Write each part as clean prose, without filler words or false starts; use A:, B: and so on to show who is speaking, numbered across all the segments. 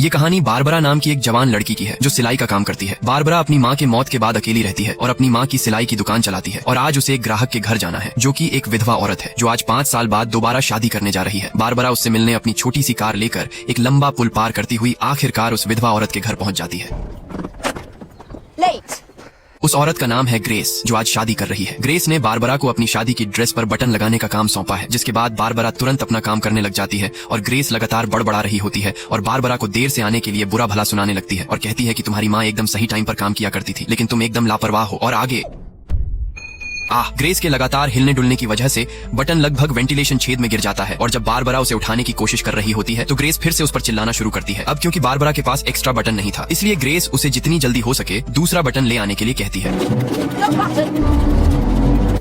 A: ये कहानी बारबरा नाम की एक जवान लड़की की है जो सिलाई का काम करती है। बारबरा अपनी माँ के मौत के बाद अकेली रहती है और अपनी माँ की सिलाई की दुकान चलाती है और आज उसे एक ग्राहक के घर जाना है जो कि एक विधवा औरत है जो आज 5 साल बाद दोबारा शादी करने जा रही है। बारबरा उससे मिलने अपनी छोटी सी कार लेकर एक लंबा पुल पार करती हुई आखिरकार उस विधवा औरत के घर पहुँच जाती है। उस औरत का नाम है ग्रेस जो आज शादी कर रही है। ग्रेस ने बारबरा को अपनी शादी की ड्रेस पर बटन लगाने का काम सौंपा है, जिसके बाद बारबरा तुरंत अपना काम करने लग जाती है और ग्रेस लगातार बड़बड़ा रही होती है और बारबरा को देर से आने के लिए बुरा भला सुनाने लगती है और कहती है कि तुम्हारी माँ एकदम सही टाइम पर काम किया करती थी लेकिन तुम एकदम लापरवाह हो और आगे ग्रेस के लगातार हिलने डुलने की वजह से बटन लगभग वेंटिलेशन छेद में गिर जाता है और जब बारबरा उसे उठाने की कोशिश कर रही होती है तो ग्रेस फिर से उस पर चिल्लाना शुरू करती है। अब क्योंकि बारबरा के पास एक्स्ट्रा बटन नहीं था इसलिए ग्रेस उसे जितनी जल्दी हो सके दूसरा बटन ले आने के लिए कहती है।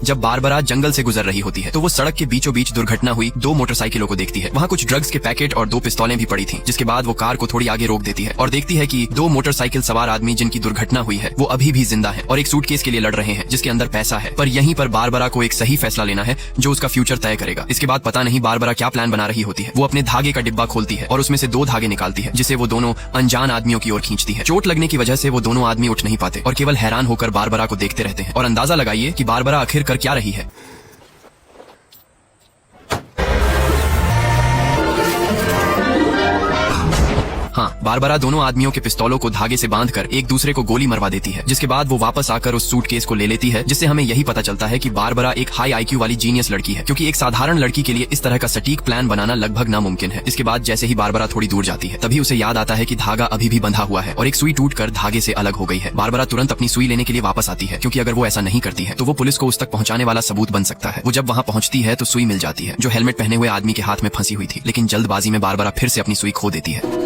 A: जब बारबरा जंगल से गुजर रही होती है तो वो सड़क के बीचों बीच दुर्घटना हुई 2 मोटरसाइकिलों को देखती है। वहाँ कुछ ड्रग्स के पैकेट और 2 पिस्तौलें भी पड़ी थीं, जिसके बाद वो कार को थोड़ी आगे रोक देती है और देखती है कि 2 मोटरसाइकिल सवार आदमी जिनकी दुर्घटना हुई है वो अभी भी जिंदा है और एक सूटकेस के लिए लड़ रहे हैं जिसके अंदर पैसा है। पर यहीं पर बारबरा को एक सही फैसला लेना है जो उसका फ्यूचर तय करेगा। इसके बाद पता नहीं बारबरा क्या प्लान बना रही होती है। वो अपने धागे का डिब्बा खोलती है और उसमें से 2 धागे निकालती है जिसे वो दोनों अनजान आदमियों की ओर खींचती है। चोट लगने की वजह से वो दोनों आदमी उठ नहीं पाते और केवल हैरान होकर बारबरा को देखते रहते हैं और अंदाजा लगाइए कि बारबरा आखिर कर क्या रही है। बारबरा दोनों आदमियों के पिस्तौलों को धागे से बांधकर एक दूसरे को गोली मरवा देती है, जिसके बाद वो वापस आकर उस सूटकेस को ले लेती है, जिससे हमें यही पता चलता है कि बारबरा एक हाई आईक्यू वाली जीनियस लड़की है, क्योंकि एक साधारण लड़की के लिए इस तरह का सटीक प्लान बनाना लगभग नामुमकिन है। इसके बाद जैसे ही बारबरा थोड़ी दूर जाती है तभी उसे याद आता है कि धागा अभी भी बंधा हुआ है और एक सुई टूटकर धागे से अलग हो गई है। बारबरा तुरंत अपनी सुई लेने के लिए वापस आती है, क्योंकि अगर वो ऐसा नहीं करती है तो वो पुलिस को उस तक पहुंचाने वाला सबूत बन सकता है। वो जब वहाँ पहुंचती है तो सुई मिल जाती है जो हेलमेट पहने हुए आदमी के हाथ में फंसी हुई थी, लेकिन जल्दबाजी में बारबरा फिर से अपनी सुई खो देती है।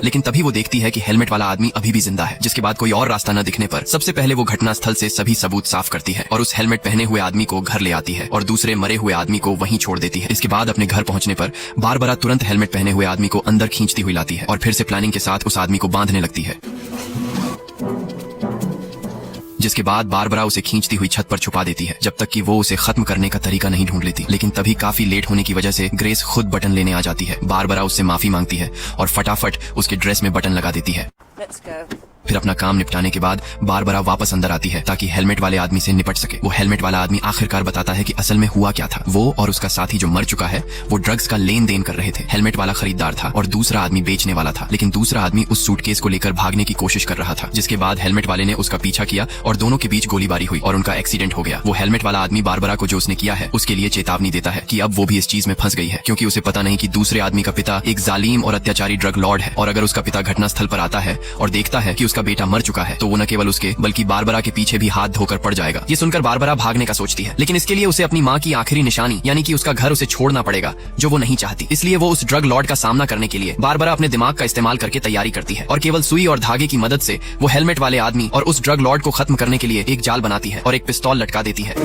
A: लेकिन तभी वो देखती है कि हेलमेट वाला आदमी अभी भी जिंदा है, जिसके बाद कोई और रास्ता न दिखने पर सबसे पहले वो घटना स्थल से सभी सबूत साफ करती है और उस हेलमेट पहने हुए आदमी को घर ले आती है और दूसरे मरे हुए आदमी को वहीं छोड़ देती है। इसके बाद अपने घर पहुंचने पर बारबरा तुरंत हेलमेट पहने हुए आदमी को अंदर खींचती हुई लाती है और फिर से प्लानिंग के साथ उस आदमी को बांधने लगती है, जिसके बाद बारबरा उसे खींचती हुई छत पर छुपा देती है जब तक कि वो उसे खत्म करने का तरीका नहीं ढूंढ लेती। लेकिन तभी काफी लेट होने की वजह से ग्रेस खुद बटन लेने आ जाती है। बारबरा उससे माफी मांगती है और फटाफट उसके ड्रेस में बटन लगा देती है। फिर अपना काम निपटाने के बाद बारबरा वापस अंदर आती है ताकि हेलमेट वाले आदमी से निपट सके। वो हेलमेट वाला आदमी आखिरकार बताता है कि असल में हुआ क्या था। वो और उसका साथी जो मर चुका है वो ड्रग्स का लेन देन कर रहे थे। हेलमेट वाला खरीदार था और दूसरा आदमी बेचने वाला था, लेकिन दूसरा आदमी उस सूटकेस को लेकर भागने की कोशिश कर रहा था, जिसके बाद हेलमेट वाले ने उसका पीछा किया और दोनों के बीच गोलीबारी हुई और उनका एक्सीडेंट हो गया। वो हेलमेट वाला आदमी बारबरा को जो उसने किया है उसके लिए चेतावनी देता है कि अब वो भी इस चीज में फंस गई है, क्योंकि उसे पता नहीं कि दूसरे आदमी का पिता एक जालिम और अत्याचारी ड्रग लॉर्ड है और अगर उसका पिता घटना स्थल पर आता है और देखता है कि उसका बेटा मर चुका है तो वो न केवल उसके बल्कि बारबरा के पीछे भी हाथ धोकर पड़ जाएगा। ये सुनकर बारबरा भागने का सोचती है, लेकिन इसके लिए उसे अपनी माँ की आखिरी निशानी यानी कि उसका घर उसे छोड़ना पड़ेगा, जो वो नहीं चाहती। इसलिए वो उस ड्रग लॉर्ड का सामना करने के लिए बारबरा अपने दिमाग का इस्तेमाल करके तैयारी करती है और केवल सुई और धागे की मदद से वो हेलमेट वाले आदमी और उस ड्रग लॉर्ड को खत्म करने के लिए एक जाल बनाती है और एक पिस्तौल लटका देती है।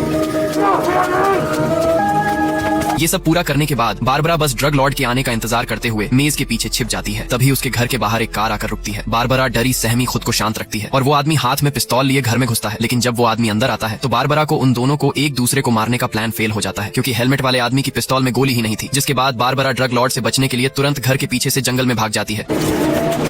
A: ये सब पूरा करने के बाद बारबरा बस ड्रग लॉर्ड के आने का इंतजार करते हुए मेज के पीछे छिप जाती है। तभी उसके घर के बाहर एक कार आकर रुकती है। बारबरा डरी सहमी खुद को शांत रखती है और वो आदमी हाथ में पिस्तौल लिए घर में घुसता है, लेकिन जब वो आदमी अंदर आता है तो बारबरा को उन दोनों को एक दूसरे को मारने का प्लान फेल हो जाता है, क्योंकि हेलमेट वाले आदमी की पिस्तौल में गोली ही नहीं थी। जिसके बाद बारबरा ड्रग लॉर्ड से बचने के लिए तुरंत घर के पीछे से जंगल में भाग जाती है,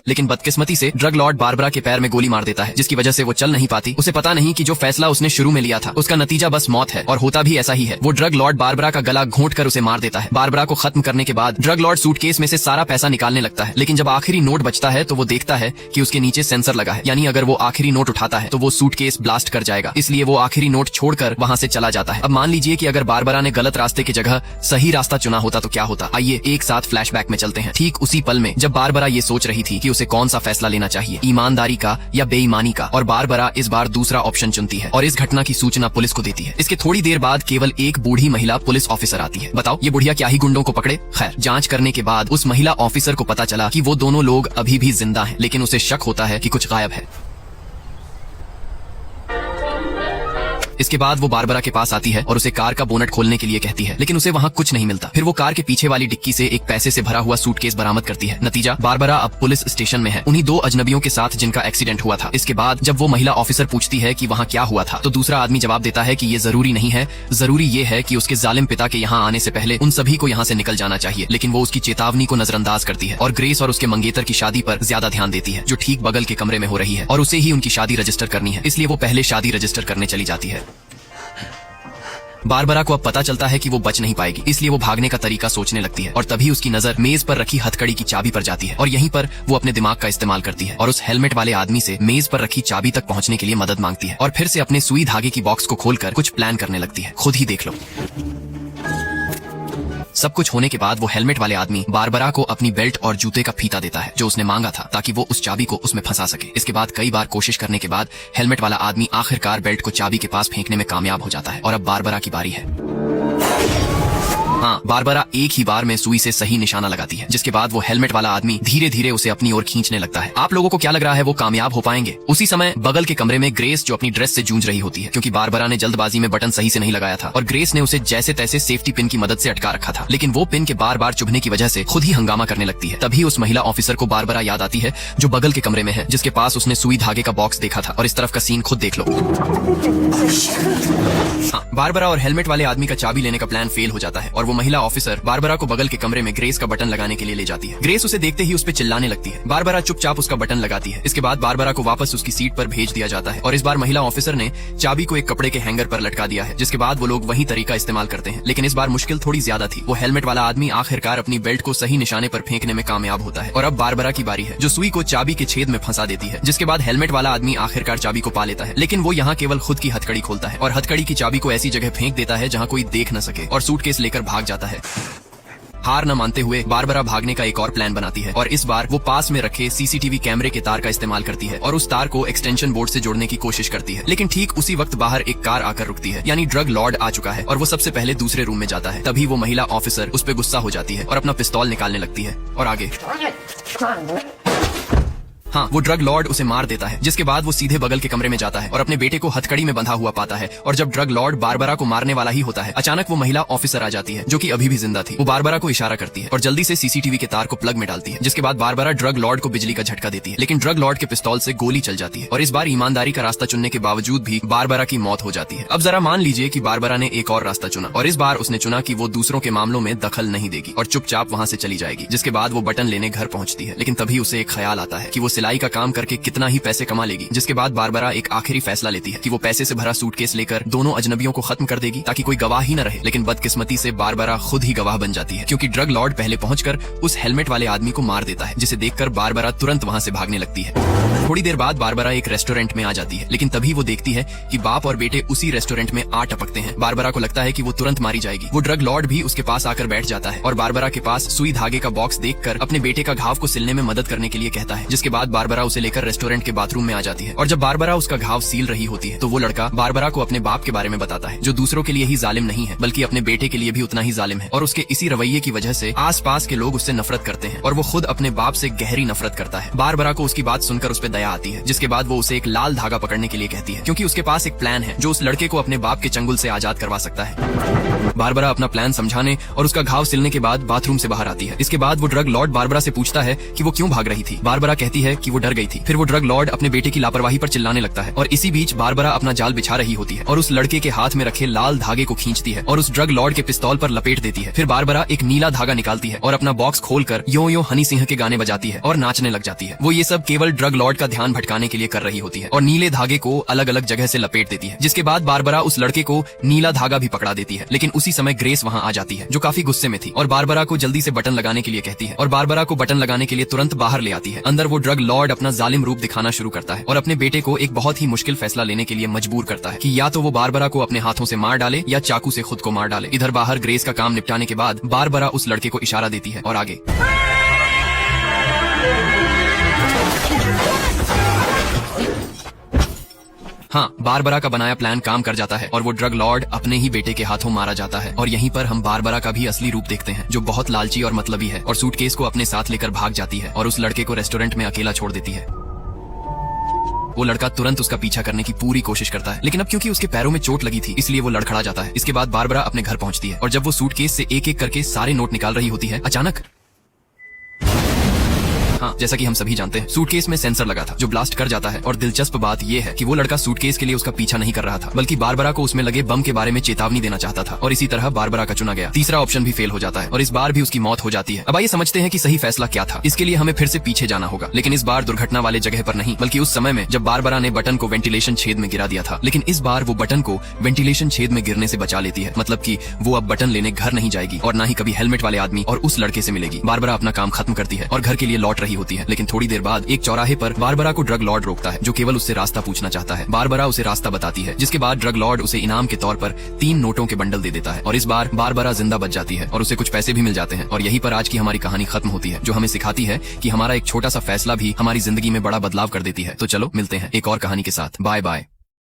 A: लेकिन बदकिस्मती से ड्रग लॉर्ड बारबरा के पैर में गोली मार देता है, जिसकी वजह से वो चल नहीं पाती। उसे पता नहीं कि जो फैसला उसने शुरू में लिया था उसका नतीजा बस मौत है, और होता भी ऐसा ही है। वो ड्रग लॉर्ड बारबरा का गला घोंट कर उसे मार देता है। बारबरा को खत्म करने के बाद ड्रग लॉर्ड सूटकेस में से सारा पैसा निकालने लगता है, लेकिन जब आखिरी नोट बचता है तो वो देखता है कि उसके नीचे सेंसर लगा है, यानी अगर वो आखिरी नोट उठाता है तो वो सूटकेस ब्लास्ट कर जाएगा। इसलिए वो आखिरी नोट छोड़कर वहाँ से चला जाता है। अब मान लीजिए कि अगर बारबरा ने गलत रास्ते की जगह सही रास्ता चुना होता तो क्या होता। आइए एक साथ फ्लैशबैक में चलते हैं। ठीक उसी पल में जब बारबरा ये सोच रही थी कि उसे कौन सा फैसला लेना चाहिए, ईमानदारी का या बेईमानी का, और बारबरा इस बार दूसरा ऑप्शन चुनती है और इस घटना की सूचना पुलिस को देती है। इसके थोड़ी देर बाद केवल एक बूढ़ी महिला पुलिस ऑफिसर आती है। बताओ ये बुढ़िया क्या ही गुंडों को पकड़े। खैर, जांच करने के बाद उस महिला ऑफिसर को पता चला कि वो दोनों लोग अभी भी जिंदा हैं, लेकिन उसे शक होता है कि कुछ गायब है। इसके बाद वो बारबरा के पास आती है और उसे कार का बोनट खोलने के लिए कहती है, लेकिन उसे वहाँ कुछ नहीं मिलता। फिर वो कार के पीछे वाली डिक्की से एक पैसे से भरा हुआ सूटकेस बरामद करती है। नतीजा, बारबरा अब पुलिस स्टेशन में है, उन्हीं दो अजनबियों के साथ जिनका एक्सीडेंट हुआ था। इसके बाद जब वो महिला ऑफिसर पूछती है कि वहाँ क्या हुआ था, तो दूसरा आदमी जवाब देता है कि ये जरूरी नहीं है, जरूरी ये है कि उसके जालिम पिता के यहाँ आने से पहले उन सभी को यहाँ से निकल जाना चाहिए। लेकिन वो उसकी चेतावनी को नजरअंदाज करती है और ग्रेस और उसके मंगेतर की शादी पर ज्यादा ध्यान देती है, जो ठीक बगल के कमरे में हो रही है, और उसे ही उनकी शादी रजिस्टर करनी है, इसलिए वो पहले शादी रजिस्टर करने चली जाती है। बारबरा को अब पता चलता है कि वो बच नहीं पाएगी, इसलिए वो भागने का तरीका सोचने लगती है और तभी उसकी नजर मेज पर रखी हथकड़ी की चाबी पर जाती है और यहीं पर वो अपने दिमाग का इस्तेमाल करती है और उस हेलमेट वाले आदमी से मेज पर रखी चाबी तक पहुंचने के लिए मदद मांगती है और फिर से अपने सुई धागे की बॉक्स को खोलकर कुछ प्लान करने लगती है। खुद ही देख लो। सब कुछ होने के बाद वो हेलमेट वाले आदमी बारबरा को अपनी बेल्ट और जूते का फीता देता है जो उसने मांगा था, ताकि वो उस चाबी को उसमें फंसा सके। इसके बाद कई बार कोशिश करने के बाद हेलमेट वाला आदमी आखिरकार बेल्ट को चाबी के पास फेंकने में कामयाब हो जाता है और अब बारबरा की बारी है। हाँ, बारबरा एक ही बार में सुई से सही निशाना लगाती है, जिसके बाद वो हेलमेट वाला आदमी धीरे धीरे उसे अपनी ओर खींचने लगता है। आप लोगों को क्या लग रहा है वो कामयाब हो पाएंगे? उसी समय बगल के कमरे में ग्रेस, जो अपनी ड्रेस से जूझ रही होती है क्योंकि बारबरा ने जल्दबाजी में बटन सही से नहीं लगाया था, और ग्रेस ने उसे जैसे तैसे सेफ्टी पिन की मदद से अटका रखा था, लेकिन वो पिन के बार बार चुभने की वजह से खुद ही हंगामा करने लगती है। तभी उस महिला ऑफिसर को बारबरा याद आती है जो बगल के कमरे में है, जिसके पास उसने सुई धागे का बॉक्स देखा था, और इस तरफ का सीन खुद देख लो। हाँ, बारबरा और हेलमेट वाले आदमी का चाबी लेने का प्लान फेल हो जाता है और वो महिला ऑफिसर बारबरा को बगल के कमरे में ग्रेस का बटन लगाने के लिए ले जाती है। ग्रेस उसे देखते ही उस पर चिल्लाने लगती है। बारबरा चुपचाप उसका बटन लगाती है। इसके बाद बारबरा को वापस उसकी सीट पर भेज दिया जाता है और इस बार महिला ऑफिसर ने चाबी को एक कपड़े के हैंगर पर लटका दिया है, जिसके बाद वो लोग वही तरीका इस्तेमाल करते हैं, लेकिन इस बार मुश्किल थोड़ी ज्यादा थी। वो हेलमेट वाला आदमी आखिरकार अपनी बेल्ट को सही निशाने पर फेंकने में कामयाब होता है और अब बारबरा की बारी है, जो सुई को चाबी के छेद में फंसा देती है, जिसके बाद हेलमेट वाला आदमी आखिरकार चाबी को पा लेता है, लेकिन वो यहाँ केवल खुद की हथकड़ी खोलता है और हथकड़ी की चाबी को ऐसी जगह फेंक देता है जहाँ कोई देख न सके और सूटकेस लेकर भाग जाता है। हार न मानते हुए बारबरा भागने का एक और प्लान बनाती है और इस बार वो पास में रखे सीसीटीवी कैमरे के तार का इस्तेमाल करती है और उस तार को एक्सटेंशन बोर्ड से जोड़ने की कोशिश करती है, लेकिन ठीक उसी वक्त बाहर एक कार आकर रुकती है, यानी ड्रग लॉर्ड आ चुका है और वो सबसे पहले दूसरे रूम में जाता है। तभी वो महिला ऑफिसर उस पर गुस्सा हो जाती है और अपना पिस्तौल निकालने लगती है और आगे हाँ, वो ड्रग लॉर्ड उसे मार देता है, जिसके बाद वो सीधे बगल के कमरे में जाता है और अपने बेटे को हथकड़ी में बंधा हुआ पाता है। और जब ड्रग लॉर्ड बारबरा को मारने वाला ही होता है, अचानक वो महिला ऑफिसर आ जाती है जो कि अभी भी जिंदा थी। वो बारबरा को इशारा करती है और जल्दी से सीसीटीवी के तार को प्लग में डालती है, जिसके बाद बारबरा ड्रग लॉर्ड को बिजली का झटका देती है, लेकिन ड्रग लॉर्ड के पिस्तौल से गोली चल जाती है और इस बार ईमानदारी का रास्ता चुनने के बावजूद भी बारबरा की मौत हो जाती है। अब जरा मान लीजिए कि बारबरा ने एक और रास्ता चुना और इस बार उसने चुना कि वो दूसरों के मामलों में दखल नहीं देगी और चुपचाप वहाँ से चली जाएगी। जिसके बाद वो बटन लेने घर पहुँचती है, लेकिन तभी उसे एक ख्याल आता है कि वो सिलाई का काम करके कितना ही पैसे कमा लेगी। जिसके बाद बारबरा एक आखिरी फैसला लेती है कि वो पैसे से भरा सूटकेस लेकर दोनों अजनबियों को खत्म कर देगी ताकि कोई गवाह ही न रहे, लेकिन बदकिस्मती से बारबरा खुद ही गवाह बन जाती है क्योंकि ड्रग लॉर्ड पहले पहुंचकर उस हेलमेट वाले आदमी को मार देता है, जिसे देखकर बारबरा तुरंत वहां से भागने लगती है। थोड़ी देर बाद बारबरा एक रेस्टोरेंट में आ जाती है, लेकिन तभी वो देखती है कि बाप और बेटे उसी रेस्टोरेंट में आ टपकते हैं। बारबरा को लगता है कि वो तुरंत मारी जाएगी। वो ड्रग लॉर्ड भी उसके पास आकर बैठ जाता है और बारबरा के पास सुई धागे का बॉक्स देखकर अपने बेटे का घाव को सिलने में मदद करने के लिए कहता है, जिसके बाद बारबरा उसे लेकर रेस्टोरेंट के बाथरूम में आ जाती है और जब बारबरा उसका घाव सील रही होती है तो वो लड़का बारबरा को अपने बाप के बारे में बताता है, जो दूसरों के लिए ही जालिम नहीं है बल्कि अपने बेटे के लिए भी उतना ही जालिम है और उसके इसी रवैये की वजह से आसपास के लोग उससे नफरत करते हैं और वो खुद अपने बाप से गहरी नफरत करता है। बारबरा को उसकी बात सुनकर उस पर दया आती है, जिसके बाद वो उसे एक लाल धागा पकड़ने के लिए कहती है क्योंकि उसके पास एक प्लान है जो उस लड़के को अपने बाप के चंगुल से आजाद करवा सकता है। बारबरा अपना प्लान समझाने और उसका घाव सिलने के बाद बाथरूम से बाहर आती है। इसके बाद वो ड्रग लॉर्ड बारबरा से पूछता है कि वो क्यों भाग रही थी। बारबरा कहती है कि वो डर गई थी। फिर वो ड्रग लॉर्ड अपने बेटे की लापरवाही पर चिल्लाने लगता है और इसी बीच बारबरा अपना जाल बिछा रही होती है और उस लड़के के हाथ में रखे लाल धागे को खींचती है और उस ड्रग लॉर्ड के पिस्तौल पर लपेट देती है। फिर बारबरा एक नीला धागा निकालती है और अपना बॉक्स खोलकर यो यो हनी सिंह के गाने बजाती है और नाचने लग जाती है। वो ये सब केवल ड्रग लॉर्ड का ध्यान भटकाने के लिए कर रही होती है और नीले धागे को अलग अलग जगह से लपेट देती है। जिसके बाद बारबरा उस लड़के को नीला धागा भी पकड़ा देती है, लेकिन उसी समय ग्रेस वहाँ आ जाती है जो काफी गुस्से में थी और बारबरा को जल्दी से बटन लगाने के लिए कहती है और बारबरा को बटन लगाने के लिए तुरंत बाहर ले आती है। अंदर वो ड्रग लॉर्ड अपना जालिम रूप दिखाना शुरू करता है और अपने बेटे को एक बहुत ही मुश्किल फैसला लेने के लिए मजबूर करता है कि या तो वो बारबरा को अपने हाथों से मार डाले या चाकू से खुद को मार डाले। इधर बाहर ग्रेस का काम निपटाने के बाद बारबरा उस लड़के को इशारा देती है और आगे हाँ, बारबरा का बनाया प्लान काम कर जाता है और वो ड्रग लॉर्ड अपने ही बेटे के हाथों मारा जाता है। और यहीं पर हम बारबरा का भी असली रूप देखते हैं, जो बहुत लालची और मतलबी है और सूटकेस को अपने साथ लेकर भाग जाती है और उस लड़के को रेस्टोरेंट में अकेला छोड़ देती है। वो लड़का तुरंत उसका पीछा करने की पूरी कोशिश करता है, लेकिन अब क्योंकि उसके पैरों में चोट लगी थी इसलिए वो लड़खड़ा जाता है। इसके बाद बारबरा अपने घर पहुंचती है और जब वो सूटकेस से एक एक करके सारे नोट निकाल रही होती है, अचानक हाँ, जैसा कि हम सभी जानते हैं सूटकेस में सेंसर लगा था जो ब्लास्ट कर जाता है। और दिलचस्प बात यह है कि वो लड़का सूटकेस के लिए उसका पीछा नहीं कर रहा था, बल्कि बारबरा को उसमें लगे बम के बारे में चेतावनी देना चाहता था। और इसी तरह बारबरा का चुना गया तीसरा ऑप्शन भी फेल हो जाता है और इस बार भी उसकी मौत हो जाती है। अब आइए समझते हैं कि सही फैसला क्या था। इसके लिए हमें फिर से पीछे जाना होगा, लेकिन इस बार दुर्घटना वाले जगह पर नहीं, बल्कि उस समय में जब बारबरा ने बटन को वेंटिलेशन छेद में गिरा दिया था। लेकिन इस बार वो बटन को वेंटिलेशन छेद में गिरने से बचा लेती है, मतलब कि वो अब बटन लेने घर नहीं जाएगी और न ही कभी हेलमेट वाले आदमी और उस लड़के से मिलेगी। बारबरा अपना काम खत्म करती है और घर के लिए लौट रही होती है, लेकिन थोड़ी देर बाद एक चौराहे पर बारबरा को ड्रग लॉर्ड रोकता है जो केवल उससे रास्ता पूछना चाहता है। बारबरा उसे रास्ता बताती है, जिसके बाद ड्रग लॉर्ड उसे इनाम के तौर पर 3 नोटों के बंडल दे देता है और इस बार बारबरा जिंदा बच जाती है और उसे कुछ पैसे भी मिल जाते हैं। और यहीं पर आज की हमारी कहानी खत्म होती है, जो हमें सिखाती है कि हमारा एक छोटा सा फैसला भी हमारी जिंदगी में बड़ा बदलाव कर देती है। तो चलो मिलते हैं एक और कहानी के साथ। Bye bye.